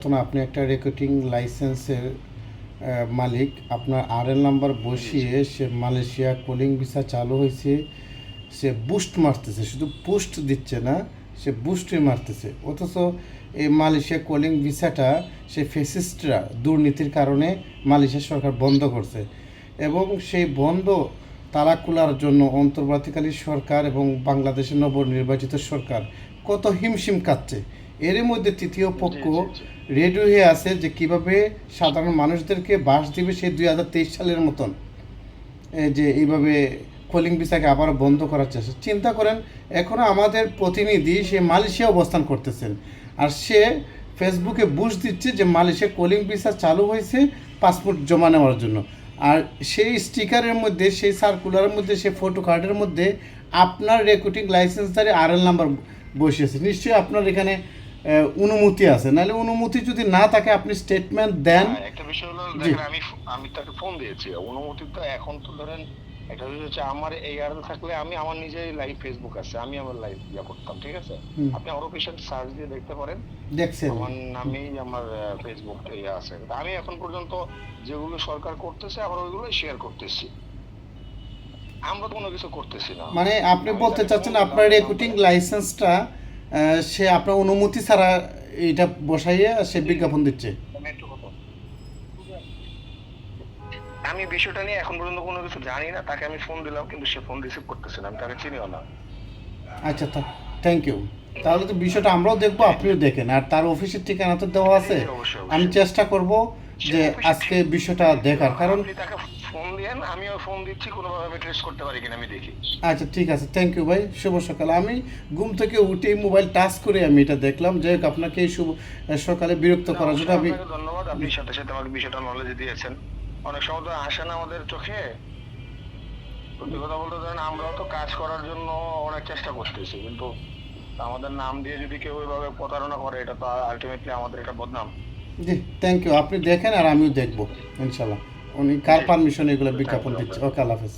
তখন আপনি একটা রেকর্ডিং লাইসেন্সের মালিক, আপনার আরএল নাম্বার বসিয়ে সে মালয়েশিয়া কলিং ভিসা চালু হয়েছে, সে বুস্ট মারতেছে, শুধু পুস্ট দিচ্ছে না, সে বুস্টই মারতেছে। অথচ এই মালয়েশিয়া কলিং ভিসাটা সে ফেসিস্টরা দুর্নীতির কারণে মালয়েশিয়া সরকার বন্ধ করছে, এবং সেই বন্ধ তালা খোলার জন্য অন্তর্বর্তীকালীন সরকার এবং বাংলাদেশের নবনির্বাচিত সরকার কত হিমশিম খাচ্ছে। এর মধ্যে তৃতীয় পক্ষ রেডি হয়ে আছে যে কিভাবে সাধারণ মানুষদেরকে বাস দিবে সেই 2023 সালের মতন, যে এইভাবে কলিং ভিসাকে আবার বন্ধ করার চেষ্টা। চিন্তা করেন, এখনও আমাদের প্রতিনিধি সে মালয়েশিয়া অবস্থান করতেছেন, আর সে ফেসবুকে বুস্ট দিচ্ছে যে মালয়েশিয়া কলিং ভিসা চালু হয়েছে পাসপোর্ট জমা নেওয়ার জন্য। আর সেই স্টিকারের মধ্যে, সেই সার্কুলারের মধ্যে, সেই ফটো কার্ডের মধ্যে আপনার রেকর্ডিং লাইসেন্সধারী আরএল নাম্বার বসিয়েছে। নিশ্চয়ই আপনার এখানে অনুমতি আছে, নাহলে অনুমতি যদি না থাকে আপনি স্টেটমেন্ট দেন। একটা বিষয় হলো, দেখেন আমি তাকে ফোন দিয়েছি, অনুমতি তো এখন তো ধরেন একটা বিষয় হচ্ছে আমার এই আরএল থাকলে আমি আমার নিজের লাইভ ফেসবুক আছে, আমি আমার লাইভ করতাম, ঠিক আছে? আপনি আমার অফিসিয়াল সার্চ দিয়ে দেখতে পারেন, দেখছেন আমার নামেই আমার ফেসবুক আছে। আমি এখন পর্যন্ত যেগুলো সরকার করতেছে আমরা ওইগুলো শেয়ার করতেছি, আমরা তো কোনো কিছু করতেছি না। মানে আপনি বলতে চাচ্ছেন আপনার রেকর্ডিং লাইসেন্সটা সে আপনার অনুমতি ছাড়া এটা বসাইয়া সে বিজ্ঞাপন দিচ্ছে। আমি বিষয়টা নিয়ে এখন পর্যন্ত কোনো কিছু জানি না, তাকে আমি ফোন দিলাম কিন্তু সে ফোন রিসিভ করতেছে না, আমি তাকে চিনিও না। আচ্ছা, থ্যাংক ইউ। তাহলে তো বিষয়টা আমরাও দেখবো, আপনিও দেখেন, আর তার অফিসের ঠিকানা তো দেওয়া আছে। আমি চেষ্টা করব যে আজকে বিষয়টা দেখার, কারণ তাকে ফোন দিয়েন, আমিও ফোন দিচ্ছি, কোনোভাবে আমি ট্রেস করতে পারি কিনা আমি দেখি। আচ্ছা, ঠিক আছে, থ্যাংক ইউ ভাই। শুভ সকাল। আমি ঘুম থেকে উঠেই মোবাইল টাচ করে আমি এটা দেখলাম। যাই হোক, আপনাকে এই শুভ সকালে বিরক্ত করার জন্য আমি ধন্যবাদ। আপনি সাথে সাথে আমাকে বিষয়টা নলেজ দিয়েছেন। অনেক সময় তো আসে না আমাদের চোখে, সত্যি কথা বলতে ধরেন আমরাও তো কাজ করার জন্য অনেক চেষ্টা করতেছি, কিন্তু আমাদের নাম দিয়ে যদি কেউ এভাবে প্রতারণা করে, এটা তো আলটিমেটলি আমাদের এটা বদনাম। জি, থ্যাংক ইউ। আপনি দেখেন আর আমিও দেখবো ইনশাল্লাহ। উনি কার পারমিশন এগুলো বিজ্ঞাপন দিচ্ছে। ওকে, আল্লাহ হাফেজ।